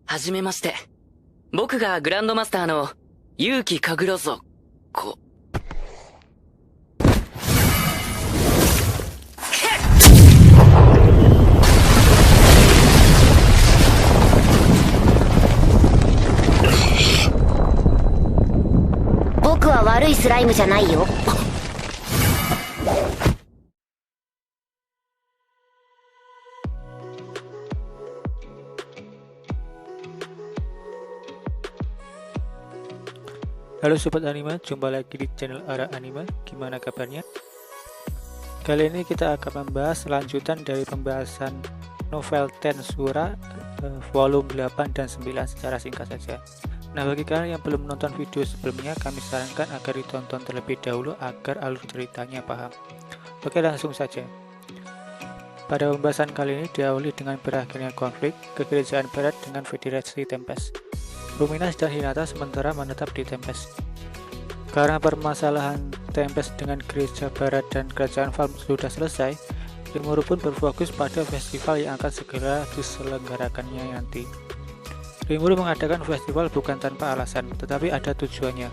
はじめまして。僕がグランドマスターの結城神楽ぞ子。僕は悪いスライムじゃないよ。Halo Sobat Anime, jumpa lagi di channel Ara Anime. Gimana kabarnya? Kali ini kita akan membahas lanjutan dari pembahasan novel Tensura volume 8 dan 9 secara singkat saja. Nah, bagi kalian yang belum menonton video sebelumnya, kami sarankan agar ditonton terlebih dahulu agar alur ceritanya paham. Oke, langsung saja. Pada pembahasan kali ini diawali dengan berakhirnya konflik kegerejaan barat dengan Federasi Tempest. Luminas dan Hinata sementara menetap di Tempest. Karena permasalahan Tempest dengan gereja barat dan kerajaan Valm sudah selesai, Rimuru pun berfokus pada festival yang akan segera diselenggarakannya nanti. Rimuru mengadakan festival bukan tanpa alasan, tetapi ada tujuannya.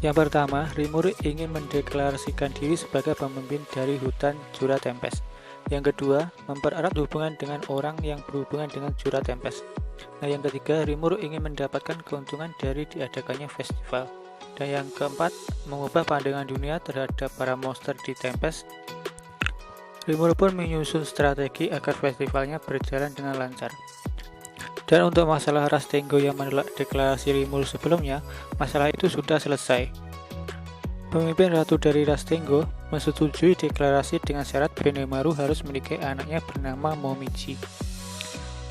Yang pertama, Rimuru ingin mendeklarasikan diri sebagai pemimpin dari hutan Jura Tempest. Yang kedua, mempererat hubungan dengan orang yang berhubungan dengan Jura Tempest. Nah, yang ketiga, Rimuru ingin mendapatkan keuntungan dari diadakannya festival. Dan yang keempat, mengubah pandangan dunia terhadap para monster di Tempest. Rimuru pun menyusun strategi agar festivalnya berjalan dengan lancar. Dan untuk masalah Rastengo yang menolak deklarasi Rimuru sebelumnya, masalah itu sudah selesai. Pemimpin Ratu dari Rastengo menyetujui deklarasi dengan syarat Benimaru harus menikahi anaknya bernama Momichi.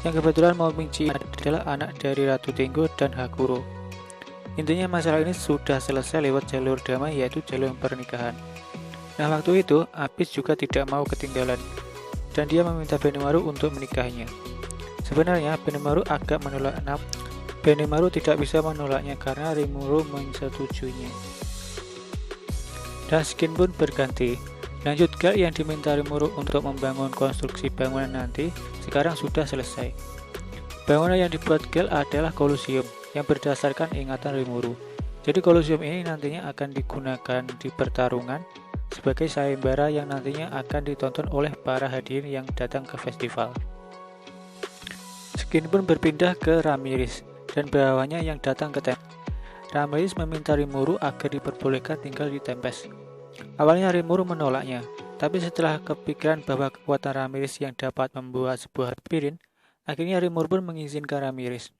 Yang kebetulan Momichi adalah anak dari Ratu Tengo dan Hakuro. Intinya masalah ini sudah selesai lewat jalur damai, yaitu jalur pernikahan. Nah, waktu itu Apis juga tidak mau ketinggalan, dan dia meminta Benimaru untuk menikahinya. Sebenarnya Benimaru agak menolak. Benimaru tidak bisa menolaknya karena Rimuru menyetujuinya. Dan skin pun berganti. Lanjut Gel yang diminta Rimuru untuk membangun konstruksi bangunan nanti sekarang sudah selesai. Bangunan yang dibuat Gel adalah Colosseum yang berdasarkan ingatan Rimuru. Jadi Colosseum ini nantinya akan digunakan di pertarungan sebagai sayembara yang nantinya akan ditonton oleh para hadirin yang datang ke festival. Skin pun berpindah ke Ramirez dan bawahannya yang datang ke Tempest. Ramirez meminta Rimuru agar diperbolehkan tinggal di Tempest. Awalnya Rimuru menolaknya, tapi setelah kepikiran bahwa kekuatan Ramirez yang dapat membuat sebuah labirin, akhirnya Rimuru pun mengizinkan Ramirez.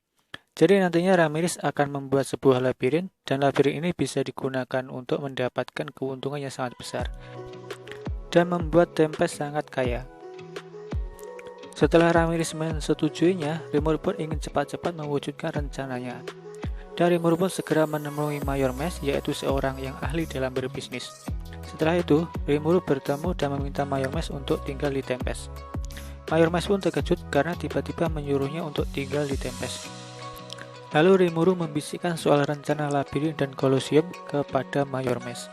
Jadi nantinya Ramirez akan membuat sebuah labirin, dan labirin ini bisa digunakan untuk mendapatkan keuntungan yang sangat besar dan membuat Tempest sangat kaya. Setelah Ramirez menyetujuinya, Rimuru pun ingin cepat-cepat mewujudkan rencananya. Dan Rimuru pun segera menemui Mayor Mes, yaitu seorang yang ahli dalam berbisnis. Setelah itu, Rimuru bertemu dan meminta Mayor Mes untuk tinggal di Tempest. Mayor Mes pun terkejut karena tiba-tiba menyuruhnya untuk tinggal di Tempest. Lalu Rimuru membisikkan soal rencana labirin dan Colosseum kepada Mayor Mes.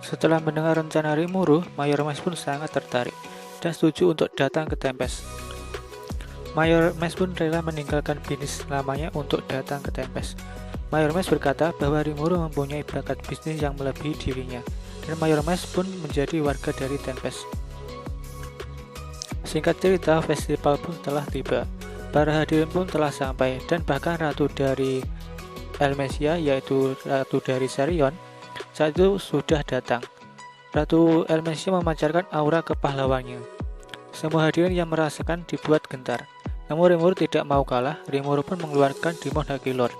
Setelah mendengar rencana Rimuru, Mayor Mes pun sangat tertarik dan setuju untuk datang ke Tempest. Mayor Mes pun rela meninggalkan bisnis lamanya untuk datang ke Tempest. Mayor Mes berkata bahwa Rimuru mempunyai bakat bisnis yang melebihi dirinya, dan Mayor Mes pun menjadi warga dari Tempest. Singkat cerita, festival pun telah tiba. Para hadirin pun telah sampai, dan bahkan Ratu dari Elmesia, yaitu Ratu dari Sarion, saat itu sudah datang. Ratu Elmesia memancarkan aura kepahlawannya. Semua hadirin yang merasakan dibuat gentar. Namun Rimuru tidak mau kalah. Rimuru pun mengeluarkan Demon Haki Lord.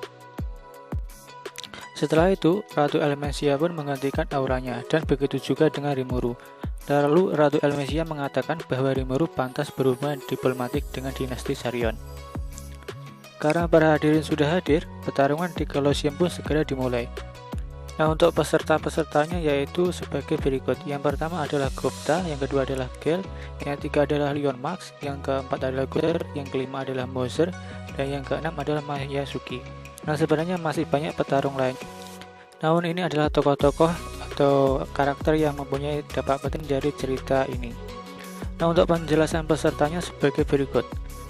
Setelah itu, Ratu Elmesia pun menggantikan auranya, dan begitu juga dengan Rimuru. Lalu Ratu Elmesia mengatakan bahwa Rimuru pantas berhubungan diplomatik dengan dinasti Sarion. Karena para hadirin sudah hadir, pertarungan di Colosseum pun segera dimulai. Nah, untuk peserta-pesertanya yaitu sebagai berikut. Yang pertama adalah Gupta, yang kedua adalah Gel, yang ketiga adalah Leon Max, yang keempat adalah Guter, yang kelima adalah Moser, dan yang keenam adalah Mayasuki. Nah, sebenarnya masih banyak petarung lain. Namun ini adalah tokoh-tokoh atau karakter yang mempunyai dampak penting dari cerita ini. Nah, untuk penjelasan pesertanya sebagai berikut.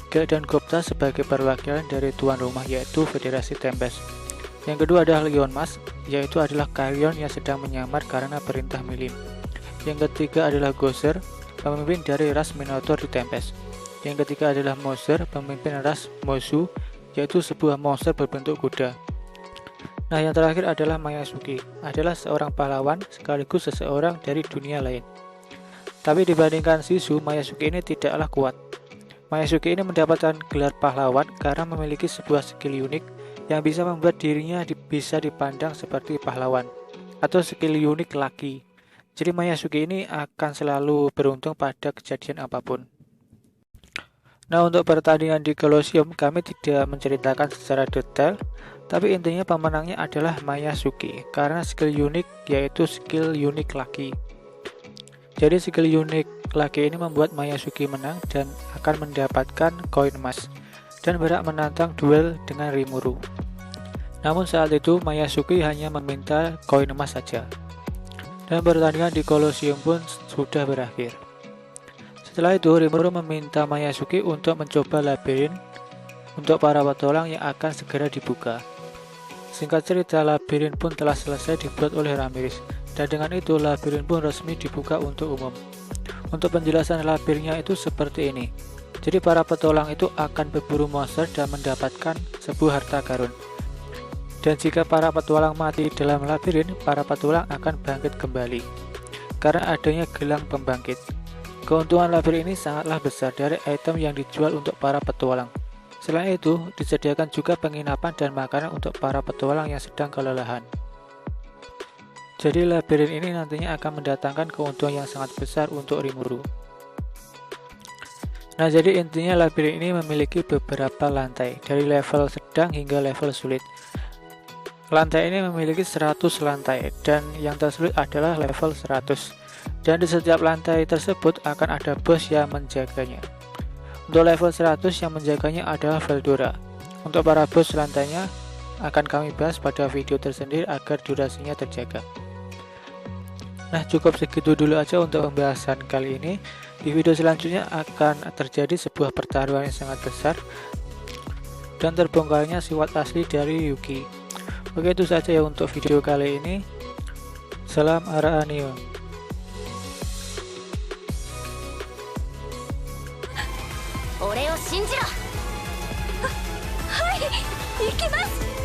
Gek dan Gupta sebagai perwakilan dari tuan rumah yaitu Federasi Tempest. Yang kedua adalah Leonmas, yaitu adalah Carrion yang sedang menyamar karena perintah Milim. Yang ketiga adalah Gozer, pemimpin dari ras Minotaur di Tempest. Yang ketiga adalah Moser, pemimpin ras Mozu, yaitu sebuah monster berbentuk kuda. Nah, yang terakhir adalah Mayasuki, adalah seorang pahlawan sekaligus seseorang dari dunia lain. Tapi dibandingkan Shizu, Mayasuki ini tidaklah kuat. Mayasuki ini mendapatkan gelar pahlawan karena memiliki sebuah skill unik yang bisa membuat dirinya bisa dipandang seperti pahlawan, atau skill unik laki. Jadi Mayasuki ini akan selalu beruntung pada kejadian apapun. Nah, untuk pertandingan di Colosseum kami tidak menceritakan secara detail, tapi intinya pemenangnya adalah Mayasuki karena skill unik yaitu skill unik laki. Jadi skill unik laki ini membuat Mayasuki menang dan akan mendapatkan koin emas dan berhak menantang duel dengan Rimuru. Namun saat itu Mayasuki hanya meminta koin emas saja. Dan pertandingan di Colosseum pun sudah berakhir. Setelah itu Rimuru meminta Mayasuki untuk mencoba labirin untuk para petualang yang akan segera dibuka. Singkat cerita, labirin pun telah selesai dibuat oleh Ramirez, dan dengan itu labirin pun resmi dibuka untuk umum. Untuk penjelasan labirinnya itu seperti ini. Jadi para petualang itu akan berburu monster dan mendapatkan sebuah harta karun. Dan jika para petualang mati dalam labirin, para petualang akan bangkit kembali karena adanya gelang pembangkit. Keuntungan labirin ini sangatlah besar dari item yang dijual untuk para petualang. Selain itu, disediakan juga penginapan dan makanan untuk para petualang yang sedang kelelahan. Jadi labirin ini nantinya akan mendatangkan keuntungan yang sangat besar untuk Rimuru. Nah, jadi intinya labirin ini memiliki beberapa lantai, dari level sedang hingga level sulit. Lantai ini memiliki 100 lantai, dan yang tersulit adalah level 100. Dan di setiap lantai tersebut akan ada bos yang menjaganya. Untuk level 100 yang menjaganya adalah Veldora. Untuk para bos lantainya akan kami bahas pada video tersendiri agar durasinya terjaga. Nah, cukup segitu dulu aja untuk pembahasan kali ini. Di video selanjutnya akan terjadi sebuah pertaruhan yang sangat besar dan terbongkarnya sifat asli dari Yuki. Oke, itu saja ya untuk video kali ini. Salam Ara Anime. 俺を信じろ。はい、行きます。